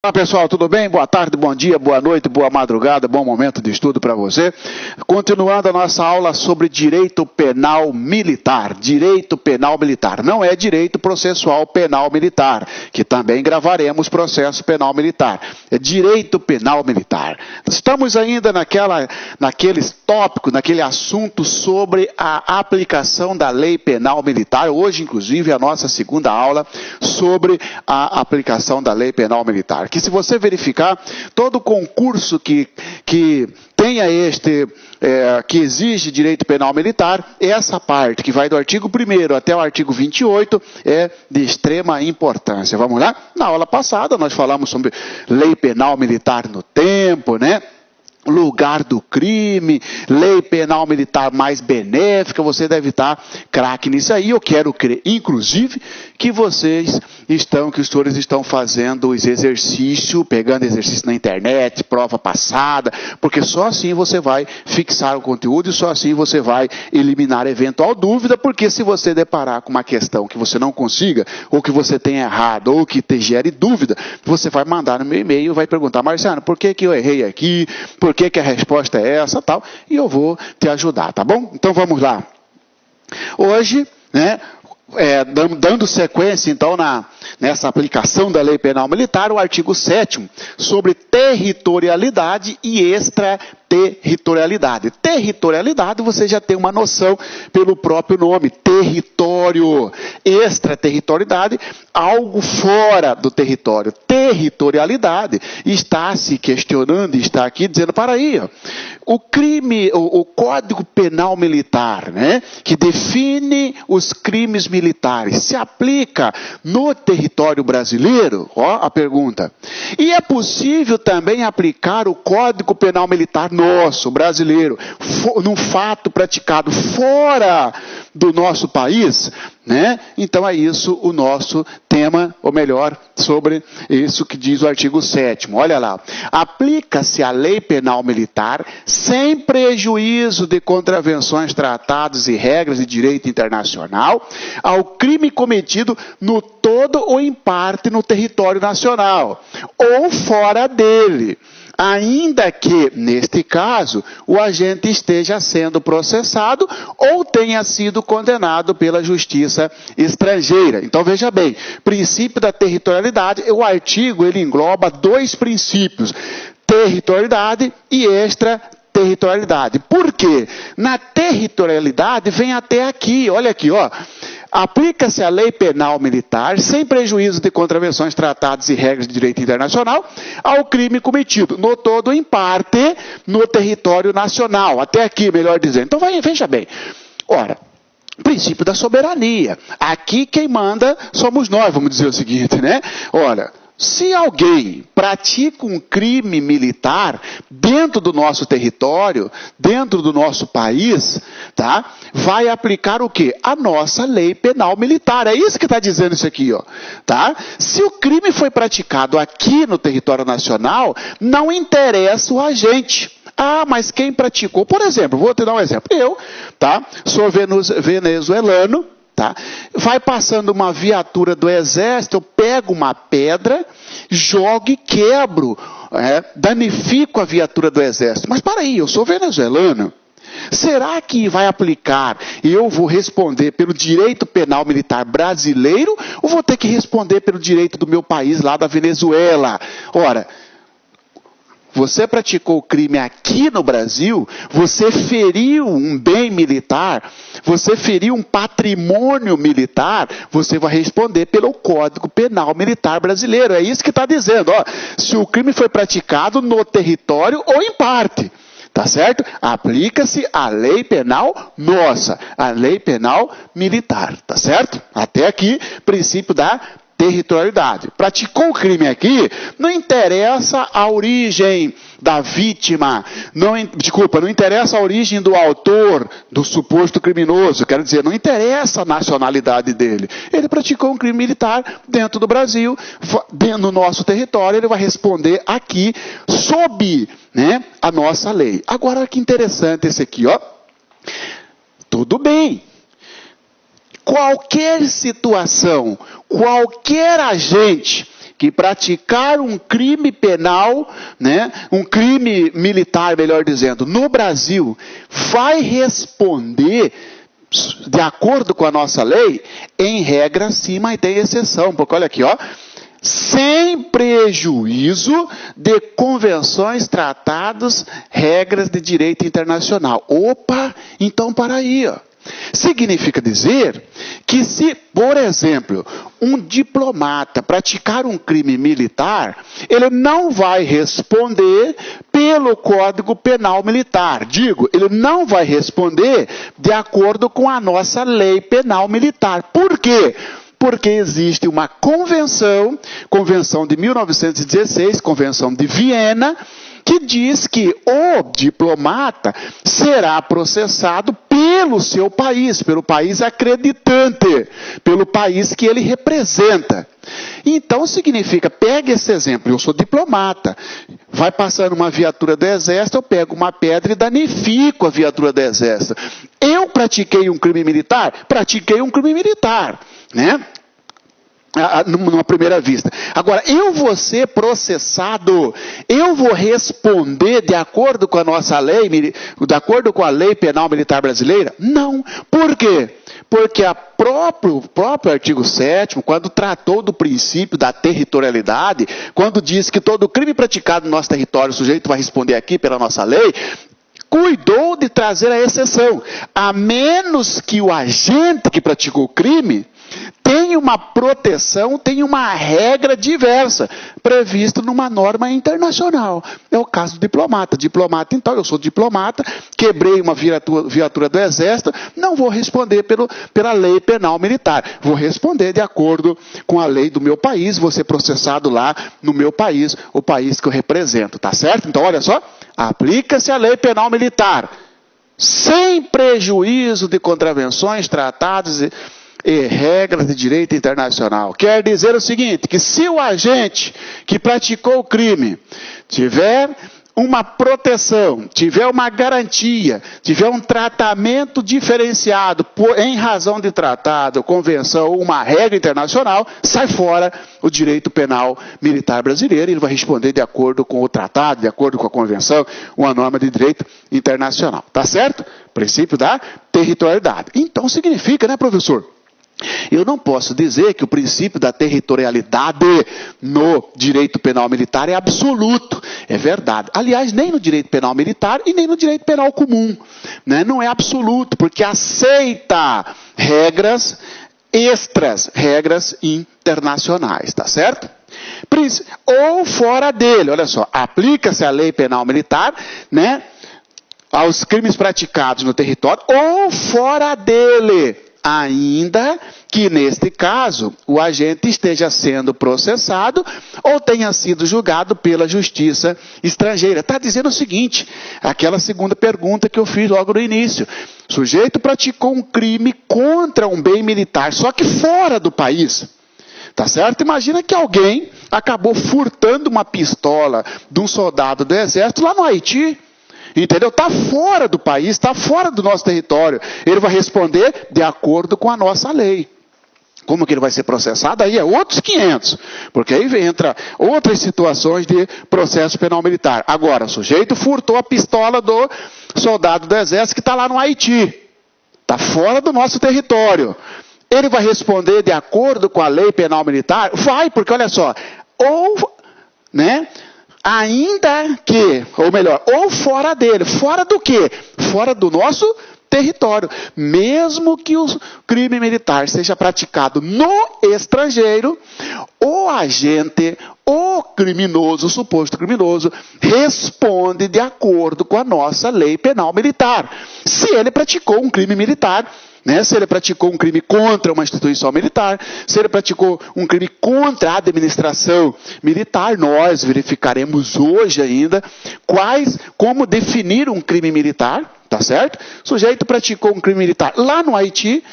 Olá pessoal, tudo bem? Boa tarde, bom dia, boa noite, boa madrugada, bom momento de estudo para você. Continuando a nossa aula sobre direito penal militar. Direito penal militar. Não é direito processual penal militar, que também gravaremos processo penal militar. É direito penal militar. Estamos ainda naquele tópico, naquele assunto sobre a aplicação da lei penal militar. Hoje, inclusive, é a nossa segunda aula sobre a aplicação da lei penal militar. Que se você verificar, todo concurso que tenha que exige direito penal militar, essa parte que vai do artigo 1º até o artigo 28 é de extrema importância. Vamos lá? Na aula passada nós falamos sobre lei penal militar no tempo, né? Lugar do crime, lei penal militar mais benéfica, você deve estar craque nisso aí. Eu quero crer, inclusive, que os senhores estão fazendo os exercícios, pegando exercício na internet, prova passada, porque só assim você vai fixar o conteúdo e só assim você vai eliminar eventual dúvida, porque se você deparar com uma questão que você não consiga, ou que você tenha errado, ou que te gere dúvida, você vai mandar no meu e-mail e vai perguntar: Marciano, por que eu errei aqui? Por que a resposta é essa, tal? E eu vou te ajudar, tá bom? Então vamos lá. Hoje, né, dando sequência, então, nessa aplicação da lei penal militar, o artigo 7º, sobre territorialidade e extraterritorialidade. Territorialidade, você já tem uma noção pelo próprio nome, território. Extraterritorialidade, algo fora do território. Territorialidade, está se questionando, está aqui dizendo: para aí, ó, o crime, o Código Penal Militar, né, que define os crimes militares, se aplica no território brasileiro? Ó, a pergunta. E é possível também aplicar o Código Penal Militar nosso, brasileiro, num fato praticado fora do nosso país, né? Então é isso o nosso tema, ou melhor, sobre isso que diz o artigo 7º. Olha lá. Aplica-se a lei penal militar sem prejuízo de contravenções, tratados e regras de direito internacional ao crime cometido no todo ou em parte no território nacional ou fora dele, ainda que, neste caso, o agente esteja sendo processado ou tenha sido condenado pela justiça estrangeira. Então, veja bem, princípio da territorialidade, o artigo ele engloba dois princípios: territorialidade e extraterritorialidade. Por quê? Na territorialidade vem até aqui, olha aqui, ó. Aplica-se a lei penal militar sem prejuízo de contravenções, tratados e regras de direito internacional ao crime cometido, no todo ou em parte, no território nacional. Até aqui, melhor dizendo. Então, veja bem. Ora, princípio da soberania. Aqui quem manda somos nós, vamos dizer o seguinte, né? Ora, se alguém pratica um crime militar dentro do nosso território, dentro do nosso país, tá? Vai aplicar o quê? A nossa lei penal militar. É isso que está dizendo isso aqui, ó, tá? Se o crime foi praticado aqui no território nacional, não interessa o agente. Ah, mas quem praticou? Por exemplo, vou te dar um exemplo. Eu, tá? Sou venezuelano. Tá? Vai passando uma viatura do exército, eu pego uma pedra, jogo e quebro, danifico a viatura do exército. Mas para aí, eu sou venezuelano. Será que vai aplicar e eu vou responder pelo direito penal militar brasileiro ou vou ter que responder pelo direito do meu país lá da Venezuela? Ora, você praticou o crime aqui no Brasil, você feriu um bem militar, você feriu um patrimônio militar, você vai responder pelo Código Penal Militar Brasileiro. É isso que está dizendo, ó. Se o crime foi praticado no território ou em parte, tá certo? Aplica-se a lei penal nossa, a lei penal militar, tá certo? Até aqui, princípio da territorialidade. Praticou o crime aqui, não interessa a origem da vítima, não interessa a origem do autor, do suposto criminoso, quero dizer, não interessa a nacionalidade dele. Ele praticou um crime militar dentro do Brasil, no nosso território, ele vai responder aqui sob, né, a nossa lei. Agora, que interessante esse aqui, ó. Tudo bem. Qualquer situação, qualquer agente que praticar um crime penal, né, um crime militar, melhor dizendo, no Brasil, vai responder de acordo com a nossa lei? Em regra, sim, mas tem exceção, porque olha aqui, ó, sem prejuízo de convenções, tratados, regras de direito internacional. Opa, então para aí, ó. Significa dizer que se, por exemplo, um diplomata praticar um crime militar, ele não vai responder pelo Código Penal Militar. Digo, ele não vai responder de acordo com a nossa lei penal militar. Por quê? Porque existe uma convenção de 1916, Convenção de Viena, que diz que o diplomata será processado pelo seu país, pelo país acreditante, pelo país que ele representa. Então significa, pega esse exemplo, eu sou diplomata, vai passando uma viatura do exército, eu pego uma pedra e danifico a viatura do exército. Eu pratiquei um crime militar? Pratiquei um crime militar, né? Numa primeira vista. Agora, eu vou ser processado, eu vou responder de acordo com a nossa lei, de acordo com a lei penal militar brasileira? Não. Por quê? Porque o próprio artigo 7º, quando tratou do princípio da territorialidade, quando diz que todo crime praticado no nosso território, o sujeito vai responder aqui pela nossa lei, cuidou de trazer a exceção. A menos que o agente que praticou o crime tem uma proteção, tem uma regra diversa, prevista numa norma internacional. É o caso do diplomata. Diplomata, então, eu sou diplomata, quebrei uma viatura do exército, não vou responder pela lei penal militar. Vou responder de acordo com a lei do meu país, vou ser processado lá no meu país, o país que eu represento, tá certo? Então, olha só, aplica-se a lei penal militar, sem prejuízo de contravenções, tratados e regras de direito internacional. Quer dizer o seguinte, que se o agente que praticou o crime tiver uma proteção, tiver uma garantia, tiver um tratamento diferenciado em razão de tratado, convenção ou uma regra internacional, sai fora o direito penal militar brasileiro e ele vai responder de acordo com o tratado, de acordo com a convenção, uma norma de direito internacional. Tá certo? Princípio da territorialidade. Então significa, né, professor? Eu não posso dizer que o princípio da territorialidade no direito penal militar é absoluto. É verdade. Aliás, nem no direito penal militar e nem no direito penal comum, né? Não é absoluto, porque aceita regras extras, regras internacionais, tá certo? Ou fora dele, olha só, aplica-se a lei penal militar, né, aos crimes praticados no território ou fora dele, ainda que neste caso o agente esteja sendo processado ou tenha sido julgado pela justiça estrangeira. Está dizendo o seguinte, aquela segunda pergunta que eu fiz logo no início. O sujeito praticou um crime contra um bem militar, só que fora do país. Tá certo? Imagina que alguém acabou furtando uma pistola de um soldado do exército lá no Haiti. Entendeu? Está fora do país, está fora do nosso território. Ele vai responder de acordo com a nossa lei. Como que ele vai ser processado? Aí é outros 500. Porque aí entra outras situações de processo penal militar. Agora, o sujeito furtou a pistola do soldado do exército que está lá no Haiti. Está fora do nosso território. Ele vai responder de acordo com a lei penal militar? Vai, porque olha só, ou, né, ainda que, ou melhor, ou fora dele, fora do quê? Fora do nosso território. Mesmo que o crime militar seja praticado no estrangeiro, o agente, o criminoso, o suposto criminoso, responde de acordo com a nossa lei penal militar. Se ele praticou um crime militar, né? Se ele praticou um crime contra uma instituição militar, se ele praticou um crime contra a administração militar, nós verificaremos hoje ainda como definir um crime militar, tá certo? O sujeito praticou um crime militar lá no Haiti,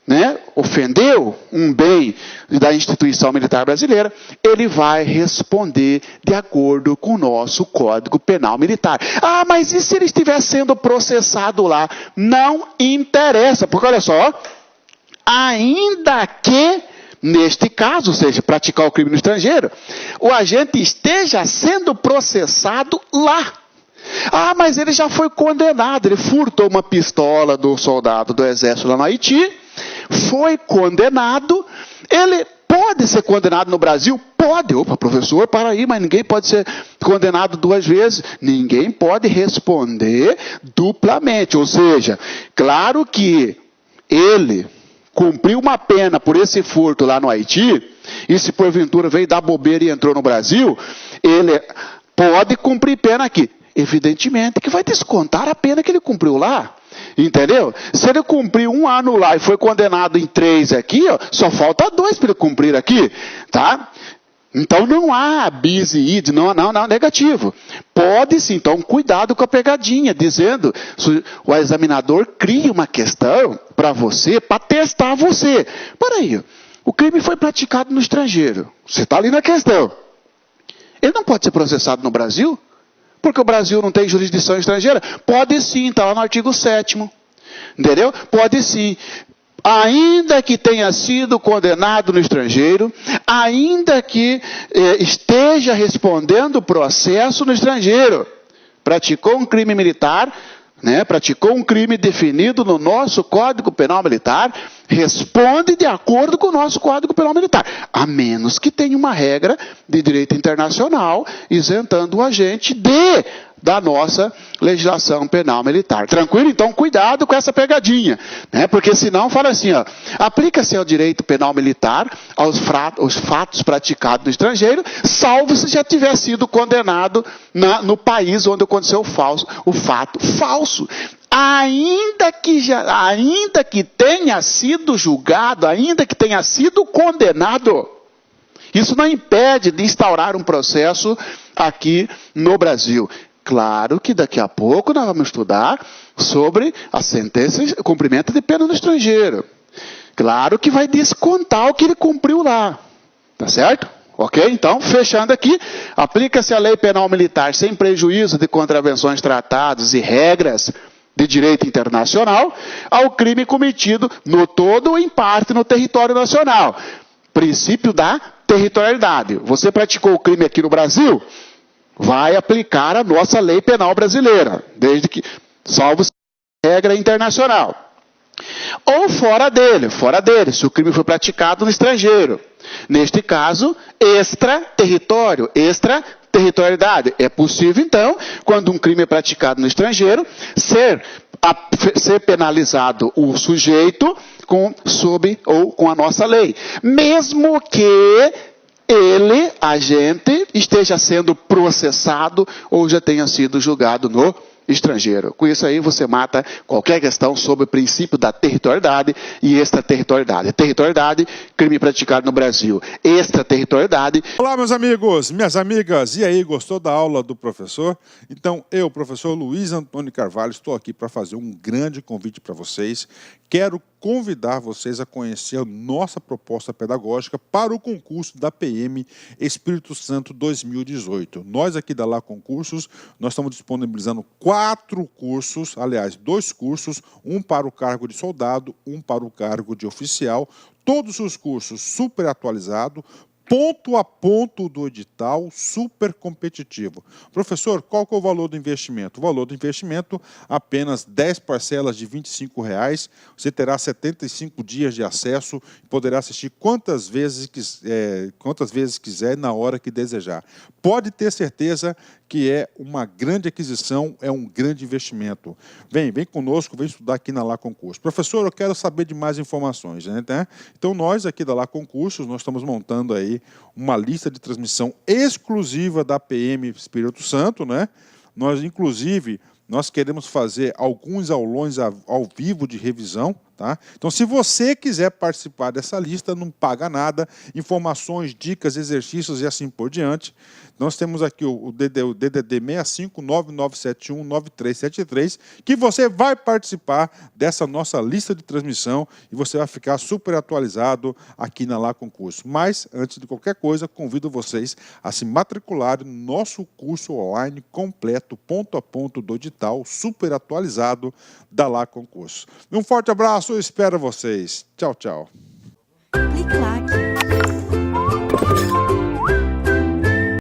né? Ofendeu um bem da instituição militar brasileira, ele vai responder de acordo com o nosso Código Penal Militar. Ah, mas e se ele estiver sendo processado lá? Não interessa, porque olha só, ainda que neste caso, ou seja, praticar o crime no estrangeiro, o agente esteja sendo processado lá. Ah, mas ele já foi condenado, ele furtou uma pistola do soldado do exército lá no Haiti, foi condenado, ele pode ser condenado no Brasil? Pode. Opa, professor, para aí, mas ninguém pode ser condenado 2 vezes. Ninguém pode responder duplamente, ou seja, claro que ele cumpriu uma pena por esse furto lá no Haiti, e se porventura veio dar bobeira e entrou no Brasil, ele pode cumprir pena aqui. Evidentemente que vai descontar a pena que ele cumpriu lá. Entendeu? Se ele cumpriu 1 ano lá e foi condenado em 3 aqui, ó, só falta 2 para ele cumprir aqui. Tá? Então não há bis e id, não, negativo. Pode sim, então cuidado com a pegadinha, dizendo, o examinador cria uma questão para você, para testar você. Peraí, o crime foi praticado no estrangeiro. Você está ali na questão. Ele não pode ser processado no Brasil? Porque o Brasil não tem jurisdição estrangeira? Pode sim, está lá no artigo 7º. Entendeu? Pode sim. Ainda que tenha sido condenado no estrangeiro, ainda que esteja respondendo processo no estrangeiro, praticou um crime militar, né, praticou um crime definido no nosso Código Penal Militar, responde de acordo com o nosso Código Penal Militar, a menos que tenha uma regra de direito internacional isentando o agente da nossa legislação penal militar. Tranquilo? Então, cuidado com essa pegadinha, né? Porque senão fala assim, ó, aplica-se ao direito penal militar aos fatos praticados no estrangeiro, salvo se já tiver sido condenado no país onde aconteceu o fato falso. Ainda que tenha sido julgado, ainda que tenha sido condenado, isso não impede de instaurar um processo aqui no Brasil. Claro que daqui a pouco nós vamos estudar sobre a sentença de cumprimento de pena no estrangeiro. Claro que vai descontar o que ele cumpriu lá. Tá certo? Ok? Então, fechando aqui, aplica-se a lei penal militar sem prejuízo de contravenções, tratados e regras de direito internacional ao crime cometido no todo ou em parte no território nacional. Princípio da territorialidade. Você praticou o crime aqui no Brasil? Vai aplicar a nossa lei penal brasileira, desde que, salvo regra internacional. Ou fora dele, se o crime foi praticado no estrangeiro. Neste caso, extraterritorialidade. É possível, então, quando um crime é praticado no estrangeiro, ser penalizado o sujeito sob ou com a nossa lei. Mesmo que agente, esteja sendo processado ou já tenha sido julgado no estrangeiro. Com isso aí você mata qualquer questão sobre o princípio da territorialidade e extraterritorialidade. Territorialidade, crime praticado no Brasil. Extraterritorialidade. Olá, meus amigos, minhas amigas. E aí, gostou da aula do professor? Então, eu, professor Luiz Antônio Carvalho, estou aqui para fazer um grande convite para vocês. Quero convidar vocês a conhecer a nossa proposta pedagógica para o concurso da PM Espírito Santo 2018. Nós aqui da Lá Concursos, nós estamos disponibilizando 4 cursos, aliás, 2 cursos, um para o cargo de soldado, um para o cargo de oficial, todos os cursos super atualizados, ponto a ponto do edital, super competitivo. Professor, qual que é o valor do investimento? O valor do investimento, apenas 10 parcelas de R$ 25,00. Você terá 75 dias de acesso e poderá assistir quantas vezes quiser, na hora que desejar. Pode ter certeza que é uma grande aquisição, é um grande investimento. Vem conosco, vem estudar aqui na Lá Concursos. Professor, eu quero saber de mais informações, né? Então, nós aqui da Lá Concursos, nós estamos montando aí uma lista de transmissão exclusiva da PM Espírito Santo, né? Inclusive, nós queremos fazer alguns aulões ao vivo de revisão, tá? Então, se você quiser participar dessa lista, não paga nada, informações, dicas, exercícios e assim por diante. Nós temos aqui o DDD 65997199373, que você vai participar dessa nossa lista de transmissão e você vai ficar super atualizado aqui na Lá Concurso. Mas, antes de qualquer coisa, convido vocês a se matricularem no nosso curso online completo, ponto a ponto do edital, super atualizado da Lá Concurso. Um forte abraço, eu espero vocês. Tchau, tchau. Clique lá. Música